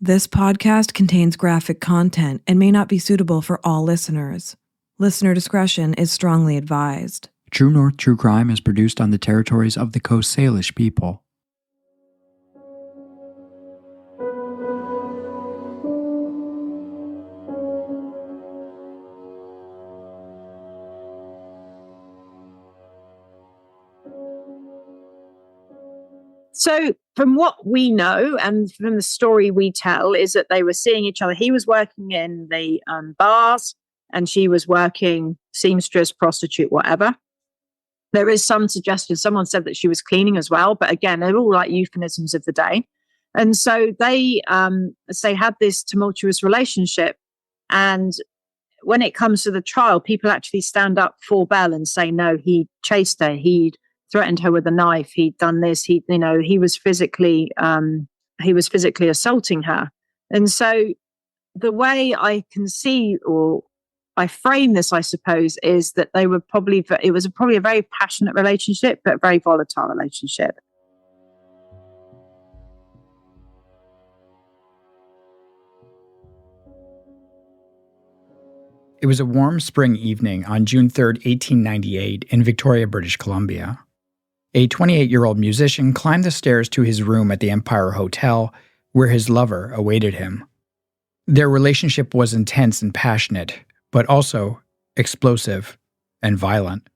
This podcast contains graphic content and may not be suitable for all listeners. Listener discretion is strongly advised. True North True Crime is produced on the territories of the Coast Salish people. So from what we know and from the story we tell is that they were seeing each other. He was working in the bars and she was working seamstress, prostitute, whatever. There is some suggestion. Someone said that she was cleaning as well. But again, they're all like euphemisms of the day. And so they had this tumultuous relationship. And when it comes to the trial, people actually stand up for Belle and say, no, he chased her. He'd threatened her with a knife. He'd done this. He was physically assaulting her. And so the way I can see, or I frame this, I suppose, is that it was probably a very passionate relationship, but a very volatile relationship. It was a warm spring evening on June 3rd, 1898, in Victoria, British Columbia. A 28-year-old musician climbed the stairs to his room at the Empire Hotel, where his lover awaited him. Their relationship was intense and passionate, but also explosive and violent.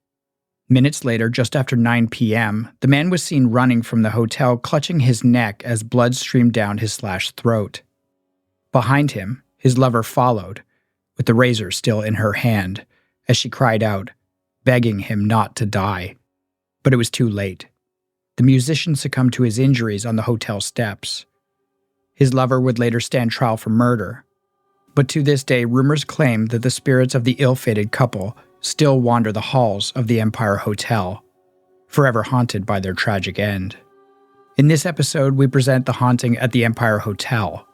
Minutes later, just after 9 p.m., the man was seen running from the hotel, clutching his neck as blood streamed down his slashed throat. Behind him, his lover followed, with the razor still in her hand, as she cried out, begging him not to die. But it was too late. The musician succumbed to his injuries on the hotel steps. His lover would later stand trial for murder. But to this day, rumors claim that the spirits of the ill-fated couple still wander the halls of the Empire Hotel, forever haunted by their tragic end. In this episode, we present the haunting at the Empire Hotel,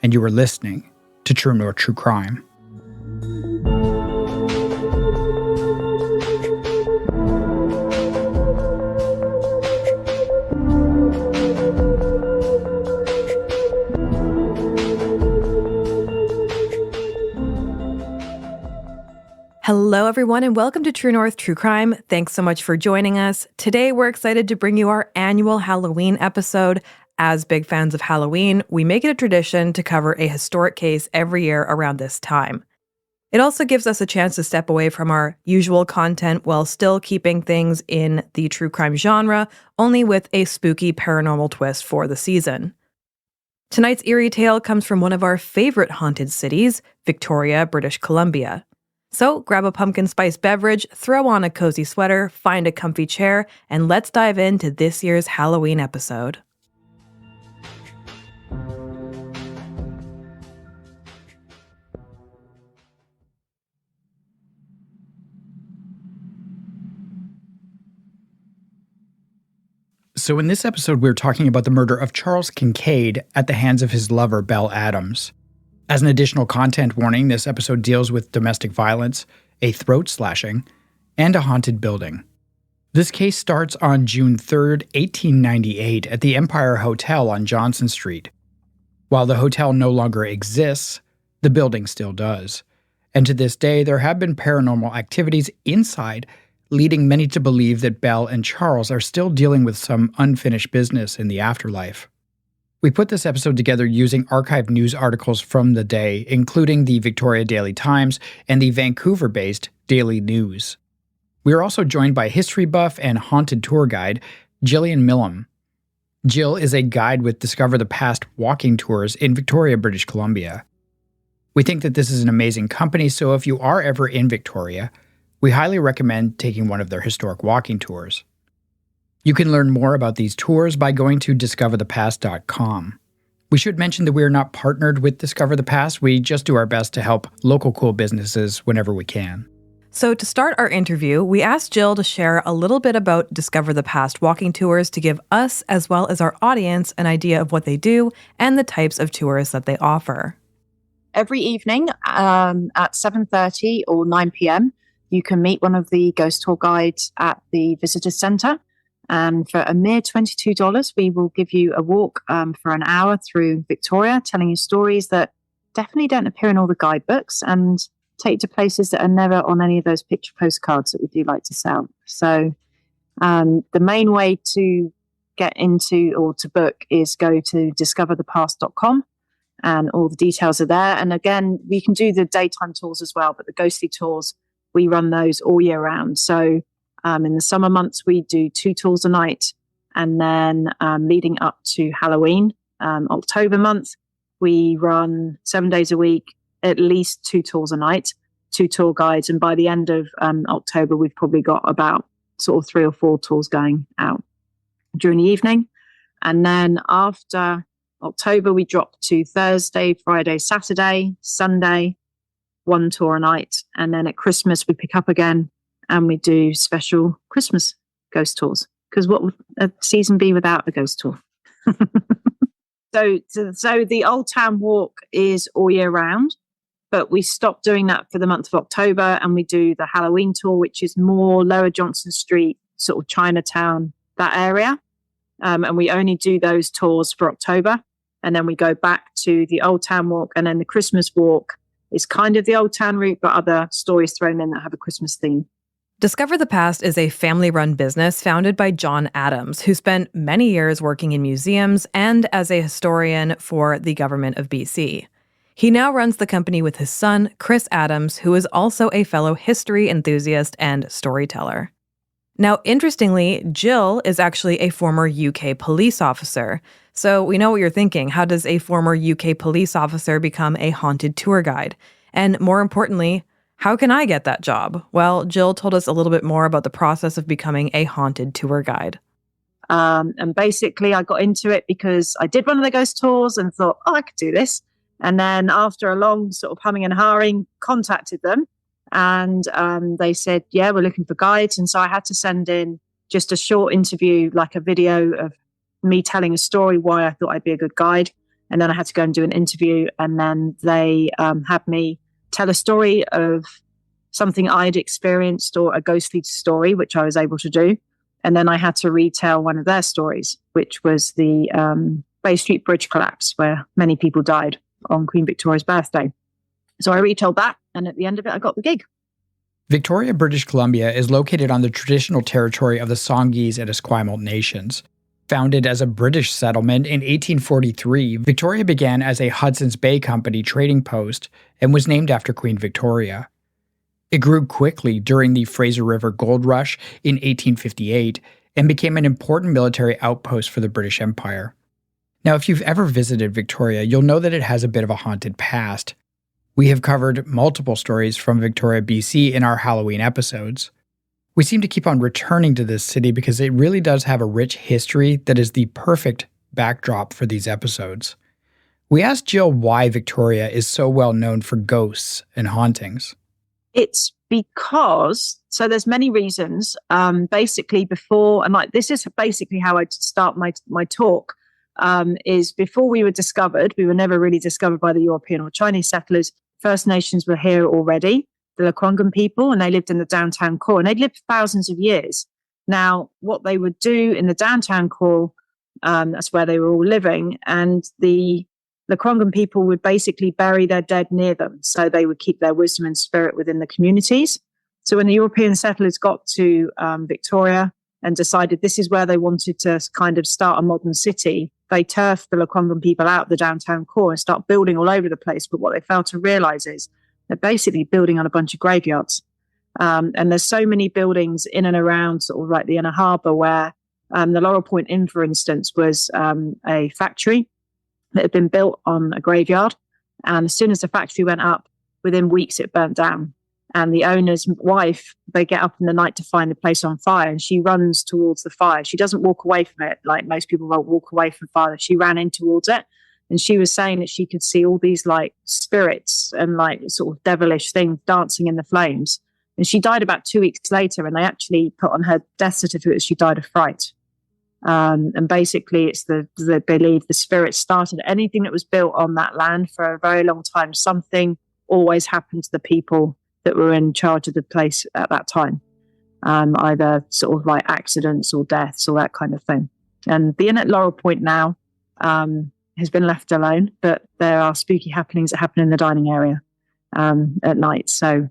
and you are listening to True North True Crime. Hello, everyone, and welcome to True North True Crime. Thanks so much for joining us. Today, we're excited to bring you our annual Halloween episode. As big fans of Halloween, we make it a tradition to cover a historic case every year around this time. It also gives us a chance to step away from our usual content while still keeping things in the true crime genre, only with a spooky paranormal twist for the season. Tonight's eerie tale comes from one of our favorite haunted cities, Victoria, British Columbia. So grab a pumpkin spice beverage, throw on a cozy sweater, find a comfy chair, and let's dive into this year's Halloween episode. So in this episode, we're talking about the murder of Charles Kincaid at the hands of his lover, Belle Adams. As an additional content warning, this episode deals with domestic violence, a throat slashing, and a haunted building. This case starts on June 3rd, 1898 at the Empire Hotel on Johnson Street. While the hotel no longer exists, the building still does. And to this day, there have been paranormal activities inside, leading many to believe that Belle and Charles are still dealing with some unfinished business in the afterlife. We put this episode together using archived news articles from the day, including the Victoria Daily Times and the Vancouver-based Daily News. We are also joined by history buff and haunted tour guide, Gill Millam. Gill is a guide with Discover the Past walking tours in Victoria, British Columbia. We think that this is an amazing company, so if you are ever in Victoria, we highly recommend taking one of their historic walking tours. You can learn more about these tours by going to discoverthepast.com. We should mention that we are not partnered with Discover the Past. We just do our best to help local cool businesses whenever we can. So to start our interview, we asked Gill to share a little bit about Discover the Past walking tours to give us, as well as our audience, an idea of what they do and the types of tours that they offer. Every evening at 7:30 or 9 p.m., you can meet one of the ghost tour guides at the visitor centre. And for a mere $22, we will give you a walk for an hour through Victoria, telling you stories that definitely don't appear in all the guidebooks and take to places that are never on any of those picture postcards that we do like to sell. So the main way to get into or to book is go to discoverthepast.com, and all the details are there. And again, we can do the daytime tours as well, but the ghostly tours, we run those all year round. So in the summer months, we do 2 tours a night. And then leading up to Halloween, October month, we run 7 days a week, at least 2 tours a night, 2 tour guides. And by the end of October, we've probably got about sort of 3 or 4 tours going out during the evening. And then after October, we drop to Thursday, Friday, Saturday, Sunday, 1 tour a night. And then at Christmas, we pick up again and we do special Christmas ghost tours. Because what would a season be without a ghost tour? So the Old Town Walk is all year round, but we stopped doing that for the month of October, and we do the Halloween tour, which is more Lower Johnson Street, sort of Chinatown, that area. And we only do those tours for October. And then we go back to the Old Town Walk, and then the Christmas Walk is kind of the Old Town route, but other stories thrown in that have a Christmas theme. Discover the Past is a family-run business founded by John Adams, who spent many years working in museums and as a historian for the government of BC. He now runs the company with his son, Chris Adams, who is also a fellow history enthusiast and storyteller. Now, interestingly, Gill is actually a former UK police officer. So we know what you're thinking. How does a former UK police officer become a haunted tour guide? And more importantly, how can I get that job? Well, Gill told us a little bit more about the process of becoming a haunted tour guide. And basically, I got into it because I did one of the ghost tours and thought, oh, I could do this. And then after a long sort of humming and hawing, contacted them. And they said, yeah, we're looking for guides. And so I had to send in just a short interview, like a video of me telling a story why I thought I'd be a good guide. And then I had to go and do an interview. And then they had me tell a story of something I'd experienced or a ghostly story, which I was able to do. And then I had to retell one of their stories, which was the Bay Street Bridge collapse, where many people died on Queen Victoria's birthday. So I retold that, and at the end of it, I got the gig. Victoria, British Columbia is located on the traditional territory of the Songhees and Esquimalt nations. Founded as a British settlement in 1843, Victoria began as a Hudson's Bay Company trading post and was named after Queen Victoria. It grew quickly during the Fraser River Gold Rush in 1858 and became an important military outpost for the British Empire. Now, if you've ever visited Victoria, you'll know that it has a bit of a haunted past. We have covered multiple stories from Victoria, BC in our Halloween episodes. We seem to keep on returning to this city because it really does have a rich history that is the perfect backdrop for these episodes. We asked Gill why Victoria is so well known for ghosts and hauntings. It's because, so there's many reasons, basically before, and like this is basically how I start my talk, is before we were discovered, we were never really discovered by the European or Chinese settlers. First Nations were here already, the Lekwungen people, and they lived in the downtown core, and they'd lived for thousands of years. Now, what they would do in the downtown core, that's where they were all living, and the Lekwungen people would basically bury their dead near them, so they would keep their wisdom and spirit within the communities. So when the European settlers got to Victoria and decided this is where they wanted to kind of start a modern city, they turfed the Lekwungen people out of the downtown core and start building all over the place. But what they failed to realize is they're basically building on a bunch of graveyards. And there's so many buildings in and around sort of like the inner harbour where the Laurel Point Inn, for instance, was a factory that had been built on a graveyard. And as soon as the factory went up, within weeks it burnt down. And the owner's wife, they get up in the night to find the place on fire, and she runs towards the fire. She doesn't walk away from it like most people won't walk away from fire. She ran in towards it, and she was saying that she could see all these like spirits and like sort of devilish things dancing in the flames. And she died about 2 weeks later, and they actually put on her death certificate that she died of fright. And basically, it's they believe the spirits started anything that was built on that land for a very long time. Something always happened to the people that were in charge of the place at that time. either sort of like accidents or deaths or that kind of thing. And the inn at Laurel Point now has been left alone, but there are spooky happenings that happen in the dining area at night. So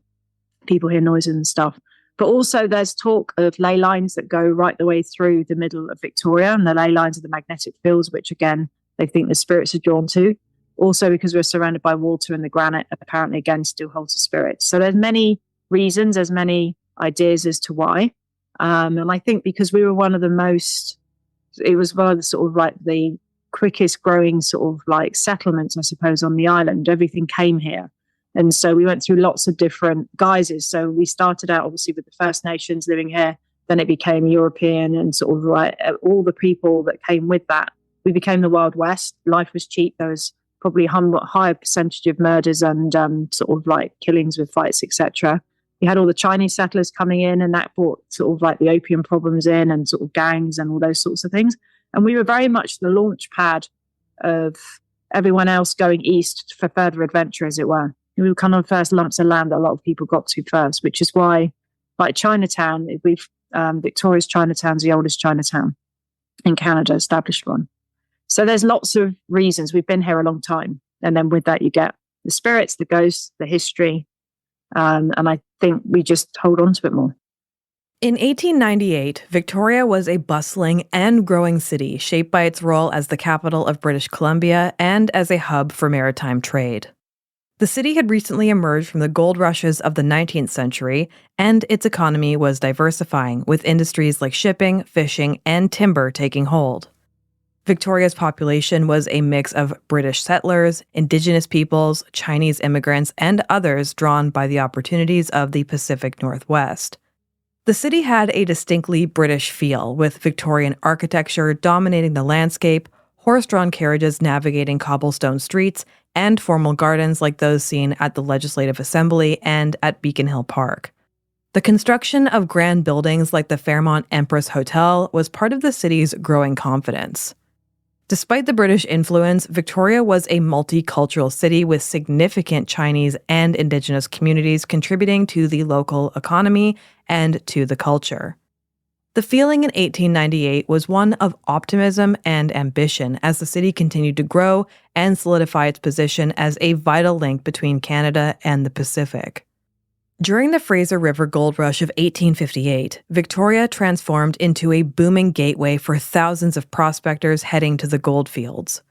people hear noises and stuff. But also there's talk of ley lines that go right the way through the middle of Victoria, and the ley lines are the magnetic fields, which again, they think the spirits are drawn to. Also because we're surrounded by water, and the granite apparently again still holds the spirits. So there's many reasons, there's many ideas as to why. And I think because we were it was one of the sort of like the quickest growing sort of like settlements, I suppose, on the island. Everything came here. And so we went through lots of different guises. So we started out obviously with the First Nations living here, then it became European, and sort of like all the people that came with that. We became the Wild West. Life was cheap. There was probably a higher percentage of murders and sort of like killings with fights, etc. You had all the Chinese settlers coming in, and that brought sort of like the opium problems in, and sort of gangs and all those sorts of things. And we were very much the launch pad of everyone else going east for further adventure, as it were. We were kind of the first lumps of land that a lot of people got to first, which is why, like Chinatown, Victoria's Chinatown's the oldest Chinatown in Canada, established one. So there's lots of reasons. We've been here a long time. And then with that, you get the spirits, the ghosts, the history. And I think we just hold on to it more. In 1898, Victoria was a bustling and growing city shaped by its role as the capital of British Columbia and as a hub for maritime trade. The city had recently emerged from the gold rushes of the 19th century, and its economy was diversifying, with industries like shipping, fishing, and timber taking hold. Victoria's population was a mix of British settlers, Indigenous peoples, Chinese immigrants, and others drawn by the opportunities of the Pacific Northwest. The city had a distinctly British feel, with Victorian architecture dominating the landscape, horse-drawn carriages navigating cobblestone streets, and formal gardens like those seen at the Legislative Assembly and at Beacon Hill Park. The construction of grand buildings like the Fairmont Empress Hotel was part of the city's growing confidence. Despite the British influence, Victoria was a multicultural city with significant Chinese and Indigenous communities contributing to the local economy and to the culture. The feeling in 1898 was one of optimism and ambition as the city continued to grow and solidify its position as a vital link between Canada and the Pacific. During the Fraser River Gold Rush of 1858, Victoria transformed into a booming gateway for thousands of prospectors heading to the gold fields.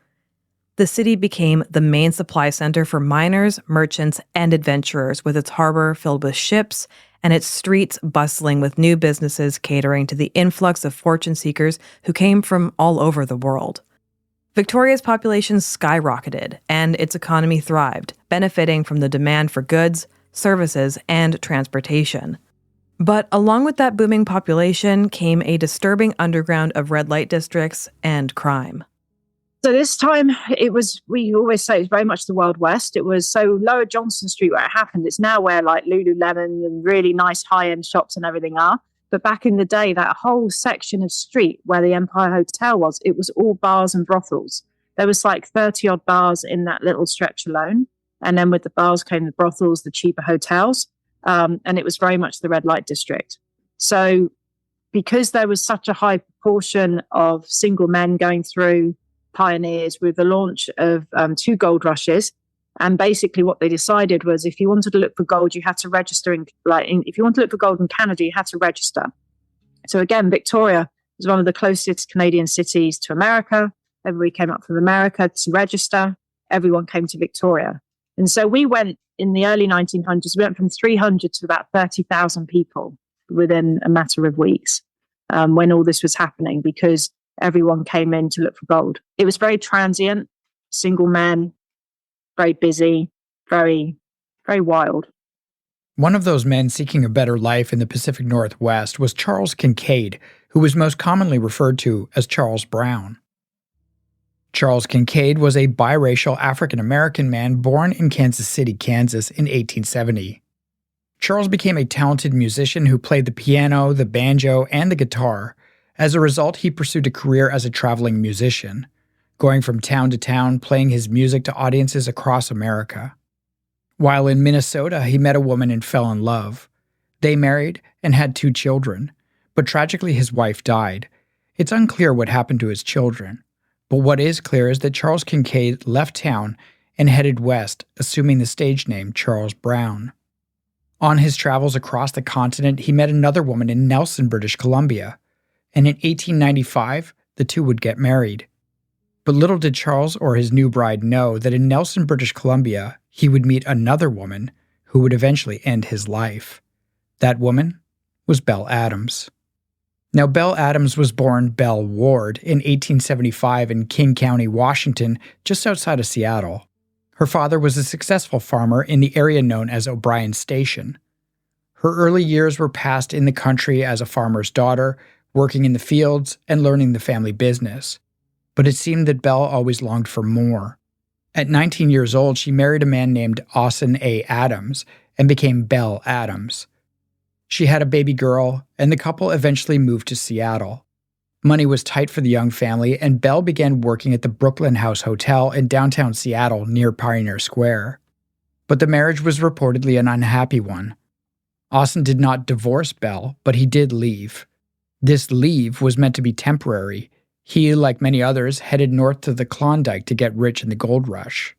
The city became the main supply center for miners, merchants, and adventurers, with its harbor filled with ships and its streets bustling with new businesses catering to the influx of fortune seekers who came from all over the world. Victoria's population skyrocketed, and its economy thrived, benefiting from the demand for goods, services, and transportation. But along with that booming population came a disturbing underground of red light districts and crime. So this time we always say it was very much the Wild West. It was so Lower Johnson Street where it happened. It's now where like Lululemon and really nice high-end shops and everything are. But back in the day, that whole section of street where the Empire Hotel was, it was all bars and brothels. There was like 30 odd bars in that little stretch alone. And then with the bars came the brothels, the cheaper hotels. And it was very much the red light district. So because there was such a high proportion of single men going through, pioneers, with the launch of 2 gold rushes. And basically what they decided was if you wanted to look for gold, you had to register. If you wanted to look for gold in Canada, you had to register. So again, Victoria was one of the closest Canadian cities to America. Everybody came up from America to register. Everyone came to Victoria. And so we went in the early 1900s, we went from 300 to about 30,000 people within a matter of weeks when all this was happening, because everyone came in to look for gold. It was very transient, single men, very busy, very, very wild. One of those men seeking a better life in the Pacific Northwest was Charles Kincaid, who was most commonly referred to as Charles Brown. Charles Kincaid was a biracial African-American man born in Kansas City, Kansas in 1870. Charles became a talented musician who played the piano, the banjo, and the guitar. As a result, he pursued a career as a traveling musician, going from town to town playing his music to audiences across America. While in Minnesota, he met a woman and fell in love. They married, and had 2 children, but tragically his wife died. It's unclear what happened to his children, but what is clear is that Charles Kincaid left town and headed west, assuming the stage name Charles Brown. On his travels across the continent, he met another woman in Nelson, British Columbia, and in 1895, the two would get married. But little did Charles or his new bride know that in Nelson, British Columbia, he would meet another woman who would eventually end his life. That woman was Belle Adams. Now, Belle Adams was born Belle Ward in 1875 in King County, Washington, just outside of Seattle. Her father was a successful farmer in the area known as O'Brien Station. Her early years were passed in the country as a farmer's daughter, working in the fields and learning the family business. But it seemed that Belle always longed for more. At 19 years old, she married a man named Austin A. Adams and became Belle Adams. She had a baby girl, and the couple eventually moved to Seattle. Money was tight for the young family, and Belle began working at the Brooklyn House Hotel in downtown Seattle near Pioneer Square. But the marriage was reportedly an unhappy one. Austin did not divorce Belle, but he did leave. This leave was meant to be temporary. He, like many others, headed north to the Klondike to get rich in the gold rush.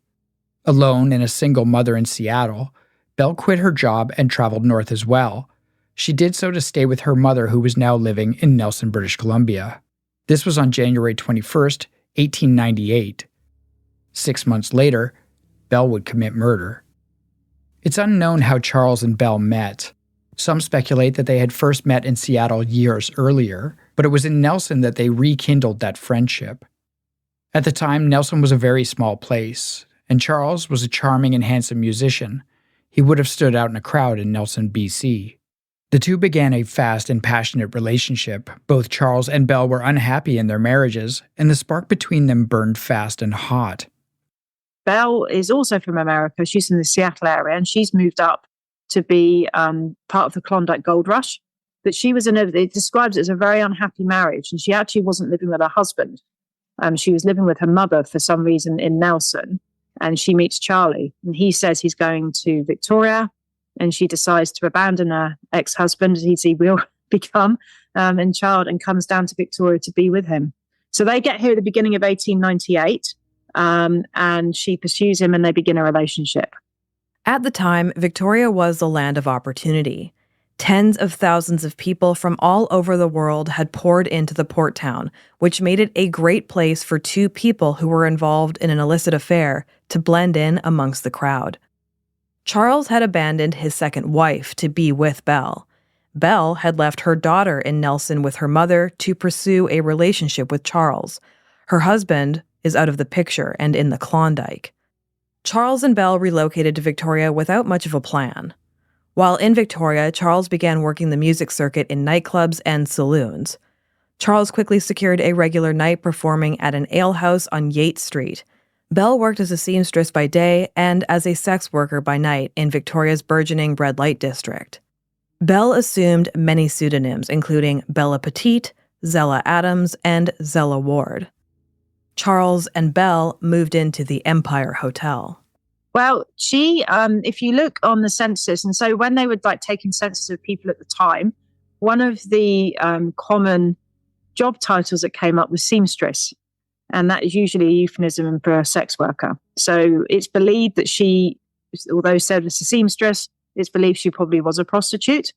Alone and a single mother in Seattle, Belle quit her job and traveled north as well. She did so to stay with her mother, who was now living in Nelson, British Columbia. This was on January 21st, 1898. 6 months later, Belle would commit murder. It's unknown how Charles and Belle met. Some speculate that they had first met in Seattle years earlier, but it was in Nelson that they rekindled that friendship. At the time, Nelson was a very small place, and Charles was a charming and handsome musician. He would have stood out in a crowd in Nelson, BC. The two began a fast and passionate relationship. Both Charles and Belle were unhappy in their marriages, and the spark between them burned fast and hot. Belle is also from America. She's in the Seattle area, and she's moved up to be part of the Klondike Gold Rush. But she was it describes it as a very unhappy marriage, and she actually wasn't living with her husband. She was living with her mother for some reason in Nelson, and she meets Charlie, and he says he's going to Victoria, and she decides to abandon her ex-husband, as he will become, and comes down to Victoria to be with him. So they get here at the beginning of 1898, and she pursues him, and they begin a relationship. At the time, Victoria was the land of opportunity. Tens of thousands of people from all over the world had poured into the port town, which made it a great place for two people who were involved in an illicit affair to blend in amongst the crowd. Charles had abandoned his second wife to be with Belle. Belle had left her daughter in Nelson with her mother to pursue a relationship with Charles. Her husband is out of the picture and in the Klondike. Charles and Belle relocated to Victoria without much of a plan. While in Victoria, Charles began working the music circuit in nightclubs and saloons. Charles quickly secured a regular night performing at an alehouse on Yates Street. Belle worked as a seamstress by day and as a sex worker by night in Victoria's burgeoning red light district. Belle assumed many pseudonyms, including Bella Petite, Zella Adams, and Zella Ward. Charles and Belle moved into the Empire Hotel. Well, she, if you look on the census, and so when they were taking census of people at the time, one of the common job titles that came up was seamstress, and that is usually a euphemism for a sex worker. So it's believed that she, although said as a seamstress, it's believed she probably was a prostitute,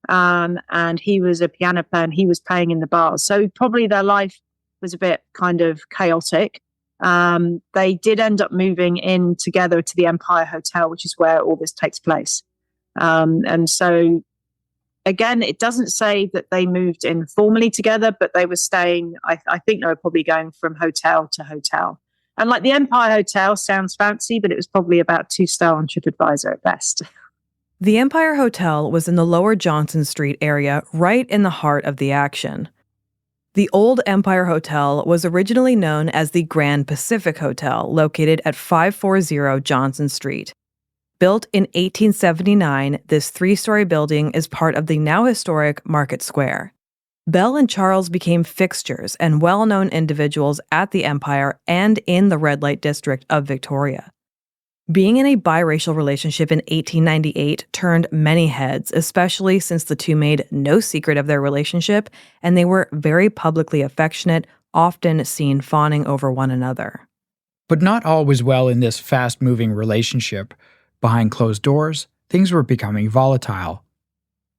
and he was a piano player, and he was playing in the bars. So probably their life was a bit kind of chaotic. They did end up moving in together to the Empire Hotel, which is where all this takes place. And so, again, it doesn't say that they moved in formally together, but they were staying, I think they were probably going from hotel to hotel. And like the Empire Hotel sounds fancy, but it was probably about 2-star on TripAdvisor at best. The Empire Hotel was in the Lower Johnson Street area, right in the heart of the action. The old Empire Hotel was originally known as the Grand Pacific Hotel, located at 540 Johnson Street. Built in 1879, this 3-story building is part of the now historic Market Square. Belle and Charles became fixtures and well-known individuals at the Empire and in the red light district of Victoria. Being in a biracial relationship in 1898 turned many heads, especially since the two made no secret of their relationship and they were very publicly affectionate, often seen fawning over one another. But not all was well in this fast-moving relationship. Behind closed doors, things were becoming volatile.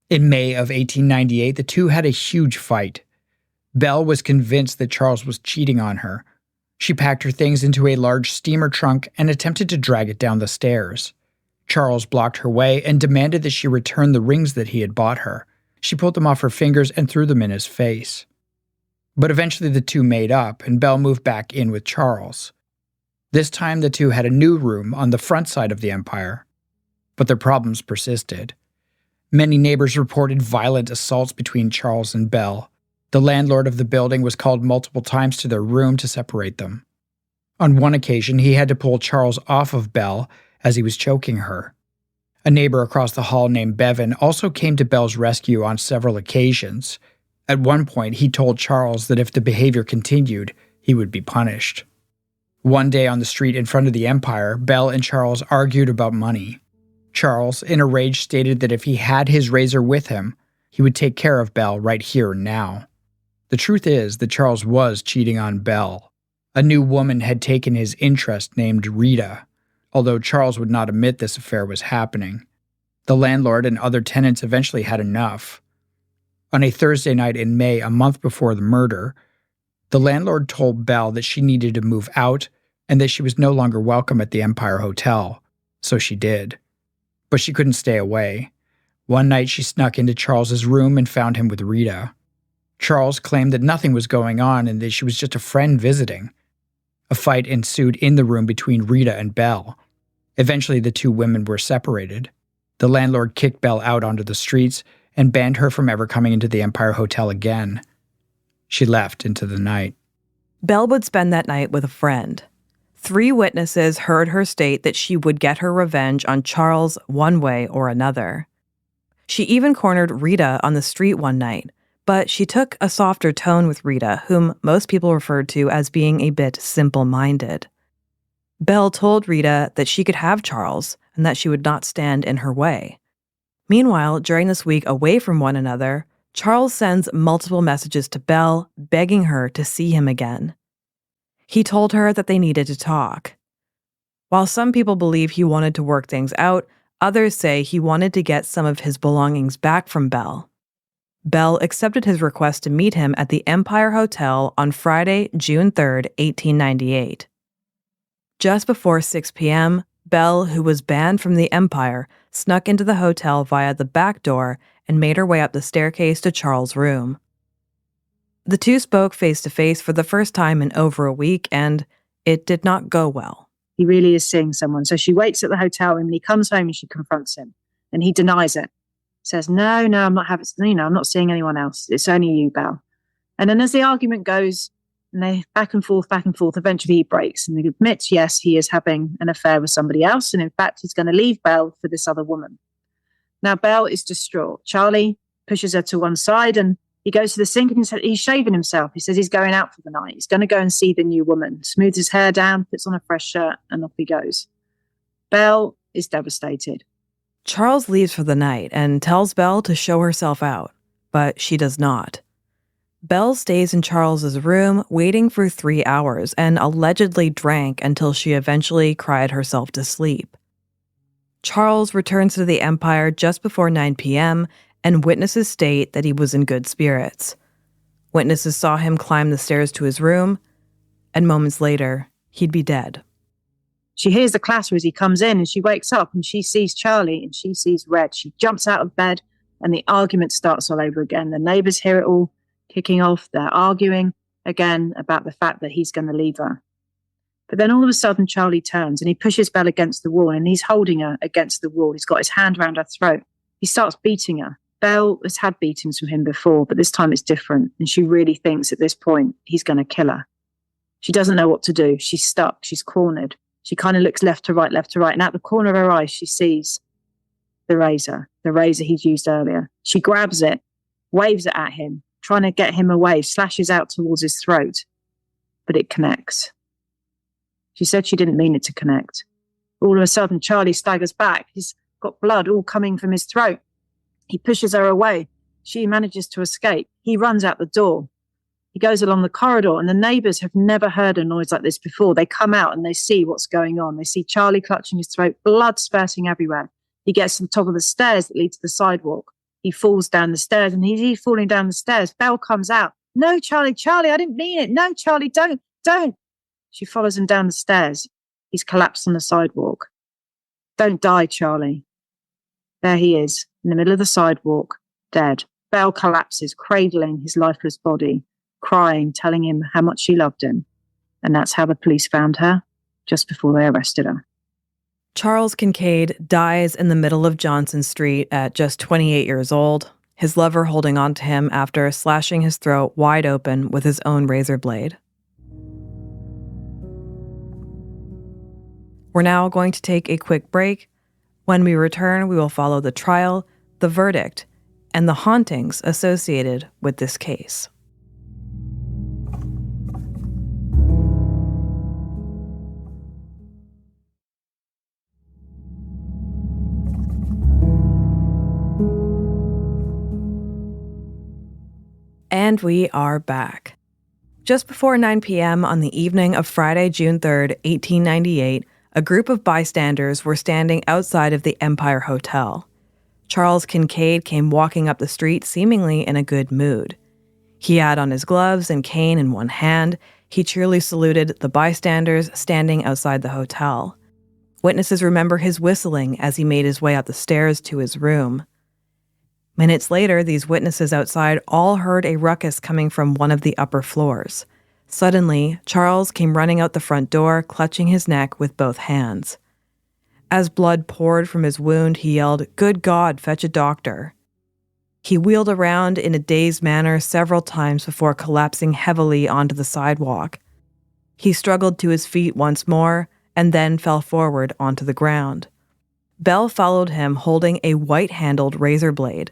In May of 1898, the two had a huge fight. Belle was convinced that Charles was cheating on her. She packed her things into a large steamer trunk and attempted to drag it down the stairs. Charles blocked her way and demanded that she return the rings that he had bought her. She pulled them off her fingers and threw them in his face. But eventually the two made up, and Belle moved back in with Charles. This time the two had a new room on the front side of the Empire. But their problems persisted. Many neighbors reported violent assaults between Charles and Belle. The landlord of the building was called multiple times to their room to separate them. On one occasion, he had to pull Charles off of Belle as he was choking her. A neighbor across the hall named Bevan also came to Belle's rescue on several occasions. At one point, he told Charles that if the behavior continued, he would be punished. One day on the street in front of the Empire, Belle and Charles argued about money. Charles, in a rage, stated that if he had his razor with him, he would take care of Belle right here and now. The truth is that Charles was cheating on Belle. A new woman had taken his interest named Rita, although Charles would not admit this affair was happening. The landlord and other tenants eventually had enough. On a Thursday night in May, a month before the murder, the landlord told Belle that she needed to move out and that she was no longer welcome at the Empire Hotel, so she did. But she couldn't stay away. One night she snuck into Charles's room and found him with Rita. Charles claimed that nothing was going on and that she was just a friend visiting. A fight ensued in the room between Rita and Belle. Eventually, the two women were separated. The landlord kicked Belle out onto the streets and banned her from ever coming into the Empire Hotel again. She left into the night. Belle would spend that night with a friend. 3 witnesses heard her state that she would get her revenge on Charles one way or another. She even cornered Rita on the street one night, but she took a softer tone with Rita, whom most people referred to as being a bit simple-minded. Belle told Rita that she could have Charles and that she would not stand in her way. Meanwhile, during this week away from one another, Charles sends multiple messages to Belle, begging her to see him again. He told her that they needed to talk. While some people believe he wanted to work things out, others say he wanted to get some of his belongings back from Belle. Belle accepted his request to meet him at the Empire Hotel on Friday, June 3, 1898. Just before 6 p.m., Belle, who was banned from the Empire, snuck into the hotel via the back door and made her way up the staircase to Charles' room. The two spoke face-to-face for the first time in over a week, and it did not go well. He really is seeing someone. So she waits at the hotel room and he comes home and she confronts him. And he denies it. Says, no, I'm not having, I'm not seeing anyone else. It's only you, Belle. And then as the argument goes, and they back and forth, eventually he breaks and he admits, yes, he is having an affair with somebody else. And in fact, he's going to leave Belle for this other woman. Now, Belle is distraught. Charlie pushes her to one side and he goes to the sink and he's shaving himself. He says he's going out for the night. He's going to go and see the new woman. Smooths his hair down, puts on a fresh shirt, and off he goes. Belle is devastated. Charles leaves for the night and tells Belle to show herself out, but she does not. Belle stays in Charles's room waiting for 3 hours and allegedly drank until she eventually cried herself to sleep. Charles returns to the Empire just before 9 p.m., and witnesses state that he was in good spirits. Witnesses saw him climb the stairs to his room, and moments later, he'd be dead. She hears the clatter as he comes in and she wakes up and she sees Charlie and she sees red. She jumps out of bed and the argument starts all over again. The neighbors hear it all kicking off. They're arguing again about the fact that he's going to leave her. But then all of a sudden, Charlie turns and he pushes Belle against the wall and he's holding her against the wall. He's got his hand around her throat. He starts beating her. Belle has had beatings from him before, but this time it's different. And she really thinks at this point, he's going to kill her. She doesn't know what to do. She's stuck. She's cornered. She kind of looks left to right. And out the corner of her eye, she sees the razor he'd used earlier. She grabs it, waves it at him, trying to get him away, slashes out towards his throat. But it connects. She said she didn't mean it to connect. All of a sudden, Charlie staggers back. He's got blood all coming from his throat. He pushes her away. She manages to escape. He runs out the door. He goes along the corridor, and the neighbors have never heard a noise like this before. They come out and they see what's going on. They see Charlie clutching his throat, blood spurting everywhere. He gets to the top of the stairs that lead to the sidewalk. He falls down the stairs, and he's falling down the stairs. Belle comes out. No, Charlie, I didn't mean it. No, Charlie, don't. She follows him down the stairs. He's collapsed on the sidewalk. Don't die, Charlie. There he is, in the middle of the sidewalk, dead. Belle collapses, cradling his lifeless body, crying, telling him how much she loved him. And that's how the police found her, just before they arrested her. Charles Kincaid dies in the middle of Johnson Street at just 28 years old, his lover holding on to him after slashing his throat wide open with his own razor blade. We're now going to take a quick break. When we return, we will follow the trial, the verdict, and the hauntings associated with this case. And we are back. Just before 9 p.m. on the evening of Friday, June 3rd, 1898, a group of bystanders were standing outside of the Empire Hotel. Charles Kincaid came walking up the street seemingly in a good mood. He had on his gloves and cane in one hand. He cheerily saluted the bystanders standing outside the hotel. Witnesses remember his whistling as he made his way up the stairs to his room. Minutes later, these witnesses outside all heard a ruckus coming from one of the upper floors. Suddenly, Charles came running out the front door, clutching his neck with both hands. As blood poured from his wound, he yelled, "Good God, fetch a doctor." He wheeled around in a dazed manner several times before collapsing heavily onto the sidewalk. He struggled to his feet once more and then fell forward onto the ground. Belle followed him holding a white-handled razor blade.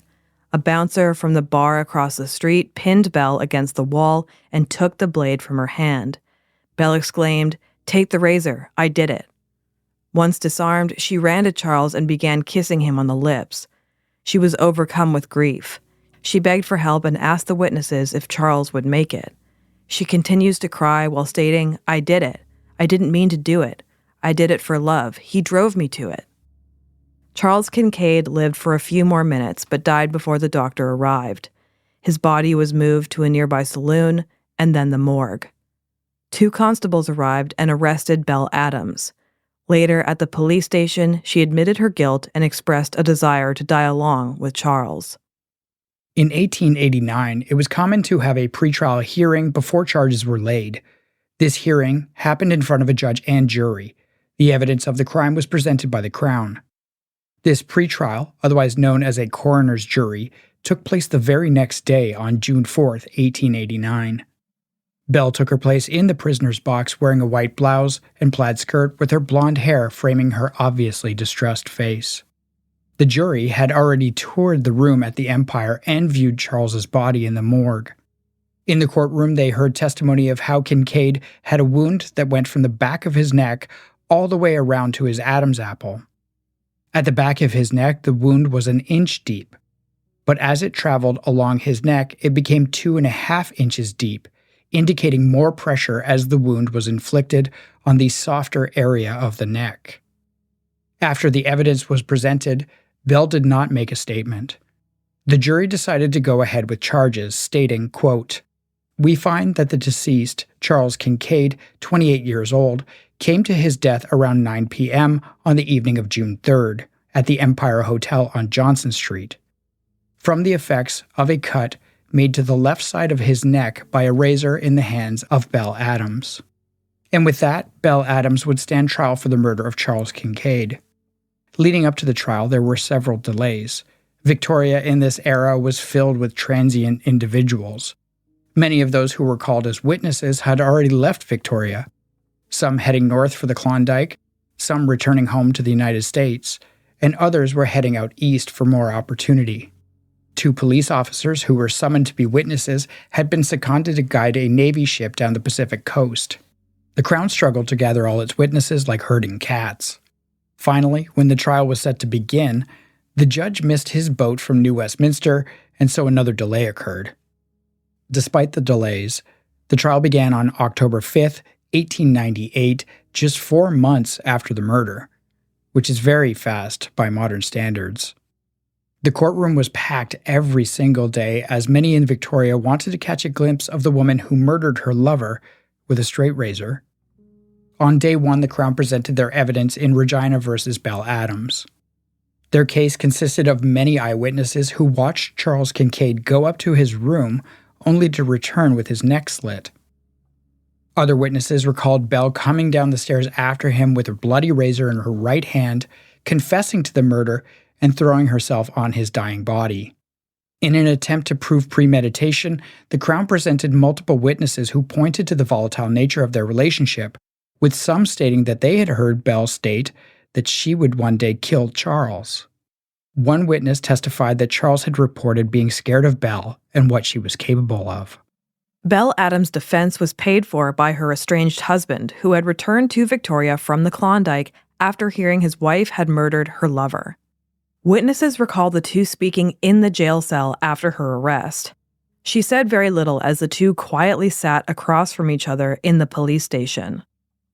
A bouncer from the bar across the street pinned Belle against the wall and took the blade from her hand. Belle exclaimed, "Take the razor, I did it." Once disarmed, she ran to Charles and began kissing him on the lips. She was overcome with grief. She begged for help and asked the witnesses if Charles would make it. She continues to cry while stating, "I did it. I didn't mean to do it. I did it for love. He drove me to it." Charles Kincaid lived for a few more minutes but died before the doctor arrived. His body was moved to a nearby saloon and then the morgue. 2 constables arrived and arrested Belle Adams. Later, at the police station, she admitted her guilt and expressed a desire to die along with Charles. In 1889, it was common to have a pretrial hearing before charges were laid. This hearing happened in front of a judge and jury. The evidence of the crime was presented by the Crown. This pretrial, otherwise known as a coroner's jury, took place the very next day on June 4th, 1889. Belle took her place in the prisoner's box wearing a white blouse and plaid skirt with her blonde hair framing her obviously distressed face. The jury had already toured the room at the Empire and viewed Charles's body in the morgue. In the courtroom, they heard testimony of how Kincaid had a wound that went from the back of his neck all the way around to his Adam's apple. At the back of his neck, the wound was 1 inch deep, but as it traveled along his neck, it became 2.5 inches deep, indicating more pressure as the wound was inflicted on the softer area of the neck. After the evidence was presented, Belle did not make a statement. The jury decided to go ahead with charges, stating, quote, "We find that the deceased, Charles Kincaid, 28 years old, came to his death around 9 p.m. on the evening of June 3rd at the Empire Hotel on Johnson Street, from the effects of a cut made to the left side of his neck by a razor in the hands of Belle Adams." And with that, Belle Adams would stand trial for the murder of Charles Kincaid. Leading up to the trial, there were several delays. Victoria in this era was filled with transient individuals. Many of those who were called as witnesses had already left Victoria, some heading north for the Klondike, some returning home to the United States, and others were heading out east for more opportunity. 2 police officers who were summoned to be witnesses had been seconded to guide a Navy ship down the Pacific coast. The Crown struggled to gather all its witnesses like herding cats. Finally, when the trial was set to begin, the judge missed his boat from New Westminster, and so another delay occurred. Despite the delays, the trial began on October 5th, 1898, just 4 months after the murder, which is very fast by modern standards. The courtroom was packed every single day as many in Victoria wanted to catch a glimpse of the woman who murdered her lover with a straight razor. On day 1, the Crown presented their evidence in Regina versus Belle Adams. Their case consisted of many eyewitnesses who watched Charles Kincaid go up to his room only to return with his neck slit. Other witnesses recalled Belle coming down the stairs after him with a bloody razor in her right hand, confessing to the murder and throwing herself on his dying body. In an attempt to prove premeditation, the Crown presented multiple witnesses who pointed to the volatile nature of their relationship, with some stating that they had heard Belle state that she would one day kill Charles. One witness testified that Charles had reported being scared of Belle and what she was capable of. Belle Adams' defense was paid for by her estranged husband, who had returned to Victoria from the Klondike after hearing his wife had murdered her lover. Witnesses recall the two speaking in the jail cell after her arrest. She said very little as the two quietly sat across from each other in the police station.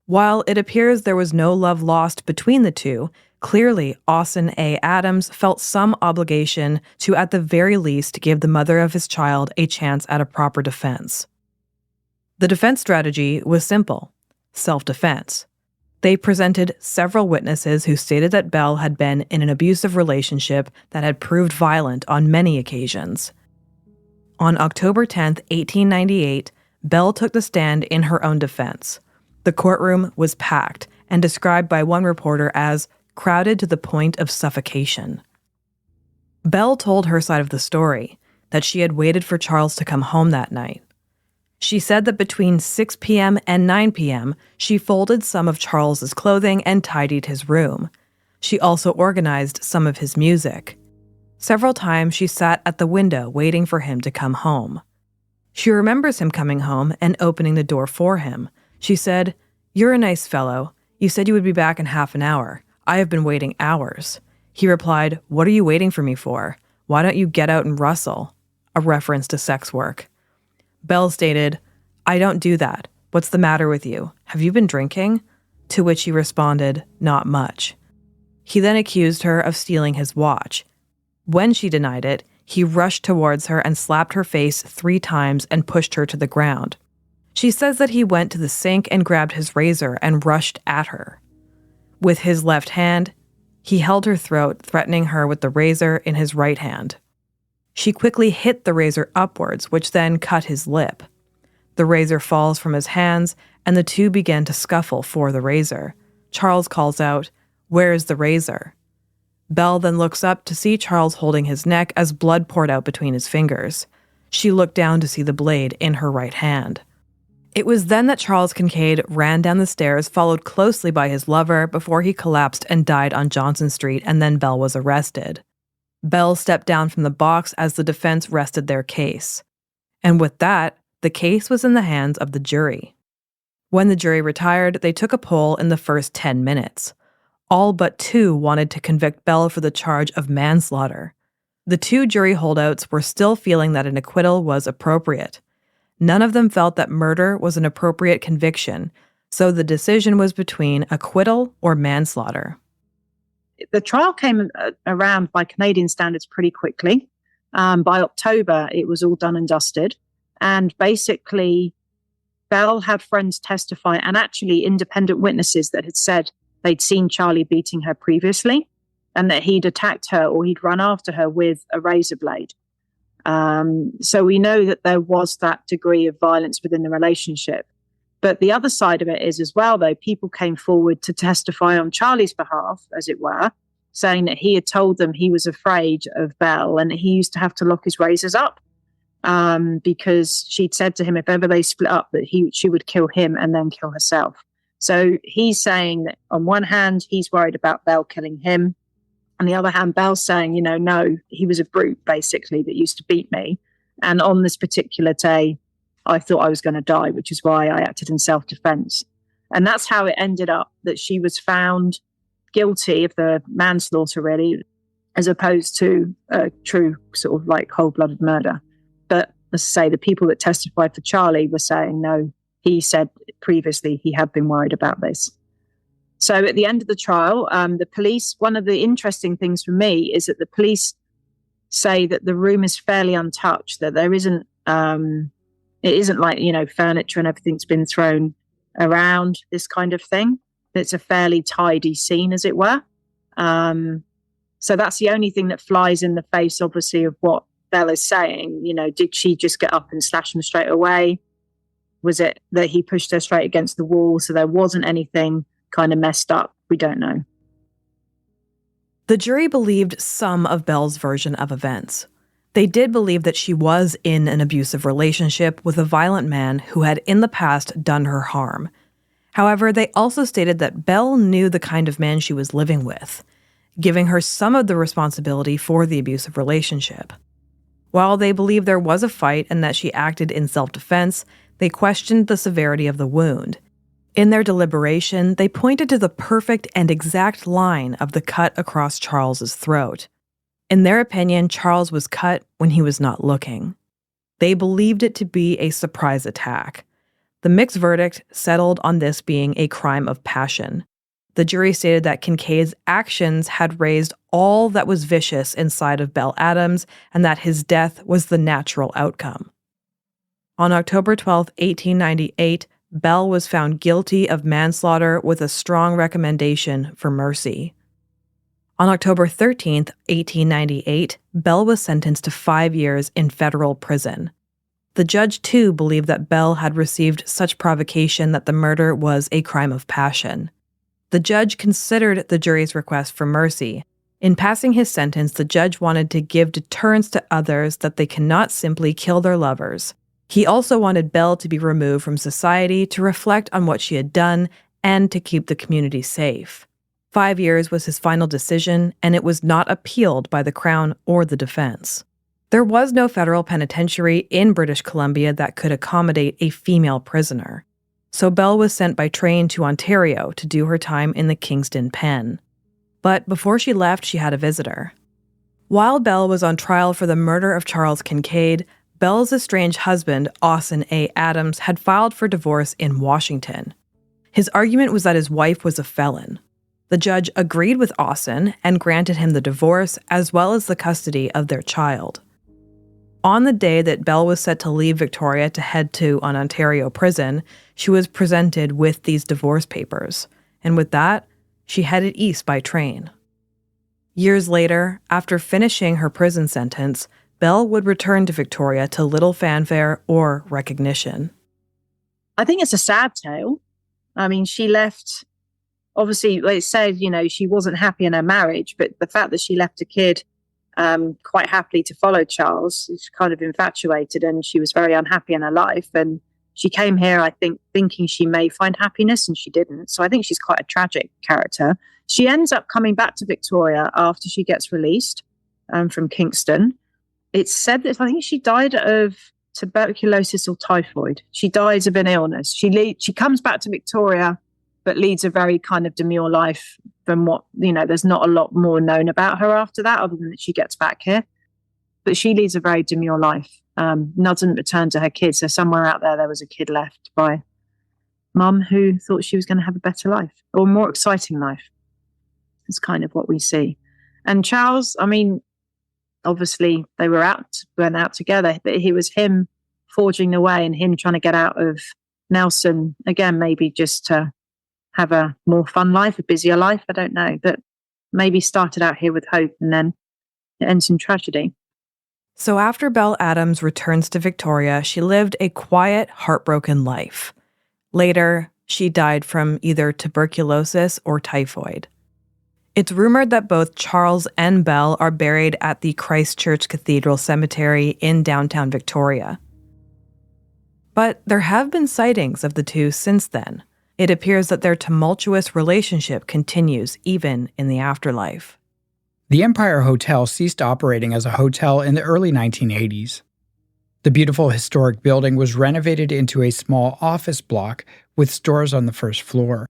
While it appears there was no love lost between the two, clearly Austin A. Adams felt some obligation to at the very least give the mother of his child a chance at a proper defense. The defense strategy was simple: self-defense. They presented several witnesses who stated that Belle had been in an abusive relationship that had proved violent on many occasions. On October 10, 1898, Belle took the stand in her own defense. The courtroom was packed and described by one reporter as crowded to the point of suffocation. Belle told her side of the story, that she had waited for Charles to come home that night. She said that between 6 p.m. and 9 p.m., she folded some of Charles's clothing and tidied his room. She also organized some of his music. Several times she sat at the window waiting for him to come home. She remembers him coming home and opening the door for him. She said, "You're a nice fellow. You said you would be back in half an hour. I have been waiting hours." He replied, "What are you waiting for me for? Why don't you get out and rustle?" A reference to sex work. Belle stated, "I don't do that. What's the matter with you? Have you been drinking?" To which he responded, "Not much." He then accused her of stealing his watch. When she denied it, he rushed towards her and slapped her face 3 times and pushed her to the ground. She says that he went to the sink and grabbed his razor and rushed at her. With his left hand, he held her throat, threatening her with the razor in his right hand. She quickly hit the razor upwards, which then cut his lip. The razor falls from his hands, and the two begin to scuffle for the razor. Charles calls out, "Where is the razor?" Belle then looks up to see Charles holding his neck as blood poured out between his fingers. She looked down to see the blade in her right hand. It was then that Charles Kincaid ran down the stairs, followed closely by his lover, before he collapsed and died on Johnson Street, and then Belle was arrested. Belle stepped down from the box as the defense rested their case. And with that, the case was in the hands of the jury. When the jury retired, they took a poll in the first 10 minutes. All but 2 wanted to convict Belle for the charge of manslaughter. The 2 jury holdouts were still feeling that an acquittal was appropriate. None of them felt that murder was an appropriate conviction, so the decision was between acquittal or manslaughter. The trial came around by Canadian standards pretty quickly. By October, it was all done and dusted. And basically, Belle had friends testify and actually independent witnesses that had said they'd seen Charlie beating her previously and that he'd attacked her or he'd run after her with a razor blade. So we know that there was that degree of violence within the relationship. But the other side of it is as well, though, people came forward to testify on Charlie's behalf, as it were, saying that he had told them he was afraid of Belle and that he used to have to lock his razors up because she'd said to him if ever they split up that she would kill him and then kill herself. So he's saying that on one hand, he's worried about Belle killing him. On the other hand, Belle's saying, no, he was a brute, basically, that used to beat me. And on this particular day, I thought I was going to die, which is why I acted in self-defense. And that's how it ended up, that she was found guilty of the manslaughter, really, as opposed to a true sort of like cold-blooded murder. But as I say, the people that testified for Charlie were saying no. He said previously he had been worried about this. So at the end of the trial, the police, one of the interesting things for me is that the police say that the room is fairly untouched, that there isn't, it isn't like, furniture and everything's been thrown around, this kind of thing. It's a fairly tidy scene, as it were. So that's the only thing that flies in the face, obviously, of what Belle is saying. Did she just get up and slash him straight away? Was it that he pushed her straight against the wall, so there wasn't anything kind of messed up? We don't know. The jury believed some of Belle's version of events. They did believe that she was in an abusive relationship with a violent man who had in the past done her harm. However, they also stated that Belle knew the kind of man she was living with, giving her some of the responsibility for the abusive relationship. While they believed there was a fight and that she acted in self-defense, they questioned the severity of the wound. In their deliberation, they pointed to the perfect and exact line of the cut across Charles's throat. In their opinion, Charles was cut when he was not looking. They believed it to be a surprise attack. The mixed verdict settled on this being a crime of passion. The jury stated that Kincaid's actions had raised all that was vicious inside of Belle Adams and that his death was the natural outcome. On October 12, 1898, Belle was found guilty of manslaughter with a strong recommendation for mercy. On October 13, 1898, Belle was sentenced to 5 years in federal prison. The judge, too, believed that Belle had received such provocation that the murder was a crime of passion. The judge considered the jury's request for mercy. In passing his sentence, the judge wanted to give deterrence to others that they cannot simply kill their lovers. He also wanted Belle to be removed from society to reflect on what she had done and to keep the community safe. 5 years was his final decision, and it was not appealed by the Crown or the defense. There was no federal penitentiary in British Columbia that could accommodate a female prisoner. So Belle was sent by train to Ontario to do her time in the Kingston pen. But before she left, she had a visitor. While Belle was on trial for the murder of Charles Kincaid, Belle's estranged husband, Austin A. Adams, had filed for divorce in Washington. His argument was that his wife was a felon. The judge agreed with Austin and granted him the divorce as well as the custody of their child. On the day that Belle was set to leave Victoria to head to an Ontario prison, she was presented with these divorce papers, and with that, she headed east by train. Years later, after finishing her prison sentence, Belle would return to Victoria to little fanfare or recognition. I think it's a sad tale. I mean, she left, obviously, like it said, she wasn't happy in her marriage, but the fact that she left a kid quite happily to follow Charles, she's kind of infatuated, and she was very unhappy in her life. And she came here, I think, thinking she may find happiness, and she didn't. So I think she's quite a tragic character. She ends up coming back to Victoria after she gets released from Kingston. It's said that I think she died of tuberculosis or typhoid. She dies of an illness. She comes back to Victoria, but leads a very kind of demure life from what, there's not a lot more known about her after that, other than that she gets back here. But she leads a very demure life. Doesn't return to her kids. So somewhere out there was a kid left by mum who thought she was going to have a better life or more exciting life. It's kind of what we see. And Charles, I mean, obviously they went out together, but it was him forging the way and him trying to get out of Nelson again, maybe just to have a more fun life, a busier life. I don't know, but maybe started out here with hope and then it ends in tragedy. So after Belle Adams returns to Victoria, she lived a quiet, heartbroken life. Later, she died from either tuberculosis or typhoid. It's rumored that both Charles and Belle are buried at the Christchurch Cathedral Cemetery in downtown Victoria. But there have been sightings of the two since then. It appears that their tumultuous relationship continues even in the afterlife. The Empire Hotel ceased operating as a hotel in the early 1980s. The beautiful historic building was renovated into a small office block with stores on the first floor.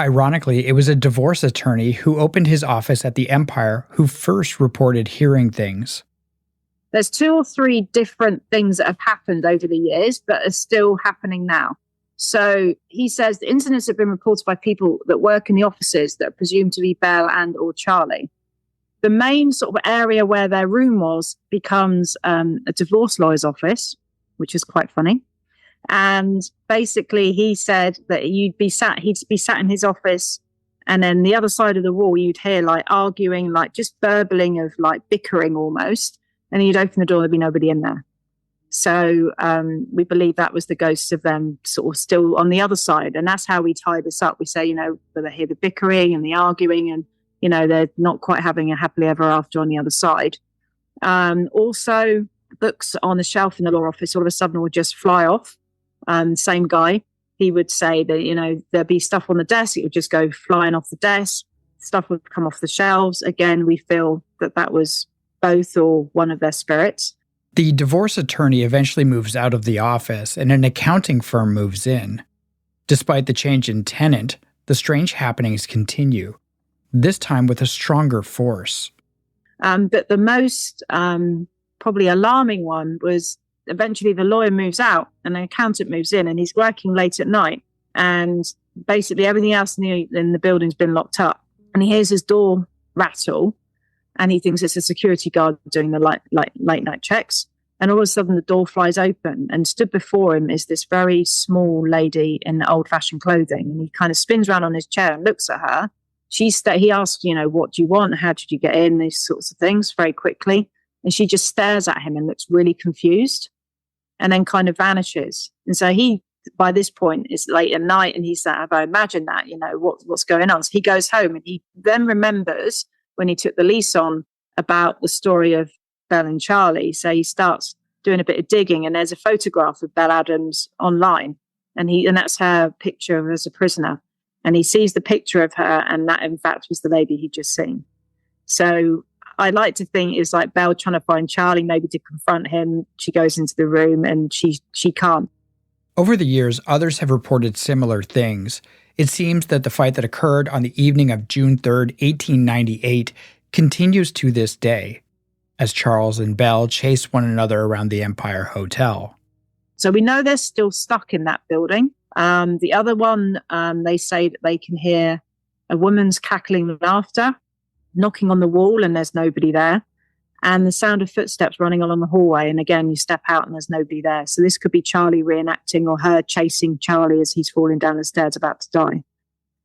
Ironically, it was a divorce attorney who opened his office at the Empire who first reported hearing things. There's 2 or 3 different things that have happened over the years that are still happening now. So he says the incidents have been reported by people that work in the offices that are presumed to be Belle and or Charlie. The main sort of area where their room was becomes a divorce lawyer's office, which is quite funny. And basically he said that he'd be sat in his office, and then the other side of the wall you'd hear like arguing, like just burbling of like bickering almost. And you'd open the door, there'd be nobody in there. So we believe that was the ghosts of them sort of still on the other side. And that's how we tie this up. We say, they hear the bickering and the arguing and, they're not quite having a happily ever after on the other side. Also, books on the shelf in the law office all of a sudden would just fly off. Same guy, he would say that, there'd be stuff on the desk. It would just go flying off the desk. Stuff would come off the shelves. Again, we feel that was both or one of their spirits. The divorce attorney eventually moves out of the office and an accounting firm moves in. Despite the change in tenant, the strange happenings continue, this time with a stronger force. But the most probably alarming one was eventually the lawyer moves out and the accountant moves in, and he's working late at night, and basically everything else in the building's been locked up, and he hears his door rattle. And he thinks it's a security guard doing the late night checks. And all of a sudden the door flies open, and stood before him is this very small lady in old fashioned clothing. And he kind of spins around on his chair and looks at her. He asks, what do you want? How did you get in? These sorts of things very quickly. And she just stares at him and looks really confused and then kind of vanishes. And so he, by this point, is late at night and he's like, have I imagined that, what's going on? So he goes home and he then remembers when he took the lease on about the story of Belle and Charlie. So he starts doing a bit of digging, and there's a photograph of Belle Adams online, and that's her picture as a prisoner. And he sees the picture of her, and that in fact was the lady he'd just seen. So I like to think it's like Belle trying to find Charlie, maybe to confront him. She goes into the room and she can't. Over the years, others have reported similar things. It seems that the fight that occurred on the evening of June 3rd, 1898, continues to this day, as Charles and Belle chase one another around the Empire Hotel. So we know they're still stuck in that building. The other one, they say that they can hear a woman's cackling laughter, knocking on the wall, and there's nobody there. And the sound of footsteps running along the hallway. And again, you step out and there's nobody there. So this could be Charlie reenacting, or her chasing Charlie as he's falling down the stairs about to die.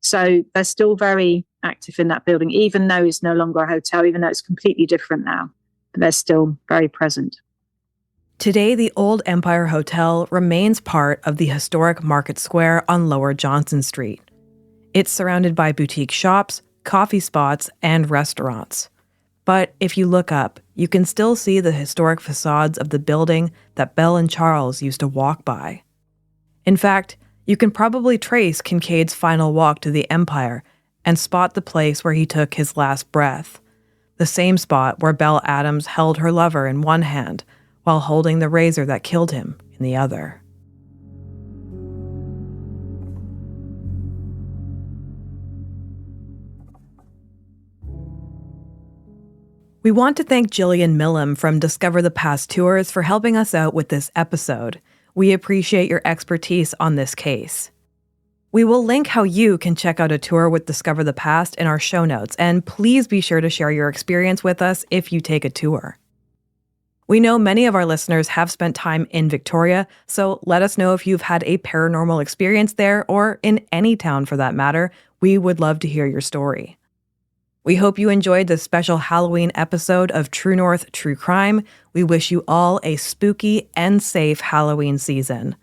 So they're still very active in that building, even though it's no longer a hotel, even though it's completely different now. But they're still very present. Today, the old Empire Hotel remains part of the historic Market Square on Lower Johnson Street. It's surrounded by boutique shops, coffee spots, and restaurants. But if you look up, you can still see the historic facades of the building that Belle and Charles used to walk by. In fact, you can probably trace Kincaid's final walk to the Empire and spot the place where he took his last breath, the same spot where Belle Adams held her lover in one hand while holding the razor that killed him in the other. We want to thank Gill Millam from Discover the Past Tours for helping us out with this episode. We appreciate your expertise on this case. We will link how you can check out a tour with Discover the Past in our show notes, and please be sure to share your experience with us if you take a tour. We know many of our listeners have spent time in Victoria, so let us know if you've had a paranormal experience there, or in any town for that matter. We would love to hear your story. We hope you enjoyed this special Halloween episode of True North True Crime. We wish you all a spooky and safe Halloween season.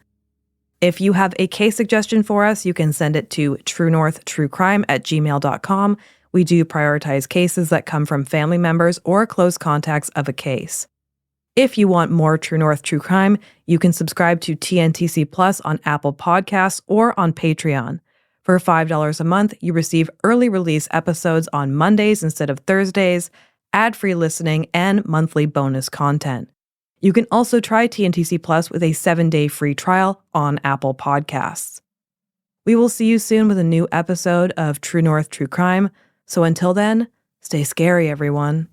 If you have a case suggestion for us, you can send it to truenorthtruecrime@gmail.com. We do prioritize cases that come from family members or close contacts of a case. If you want more True North True Crime, you can subscribe to TNTC Plus on Apple Podcasts or on Patreon. For $5 a month, you receive early release episodes on Mondays instead of Thursdays, ad-free listening, and monthly bonus content. You can also try TNTC Plus with a 7-day free trial on Apple Podcasts. We will see you soon with a new episode of True North True Crime. So until then, stay scary, everyone.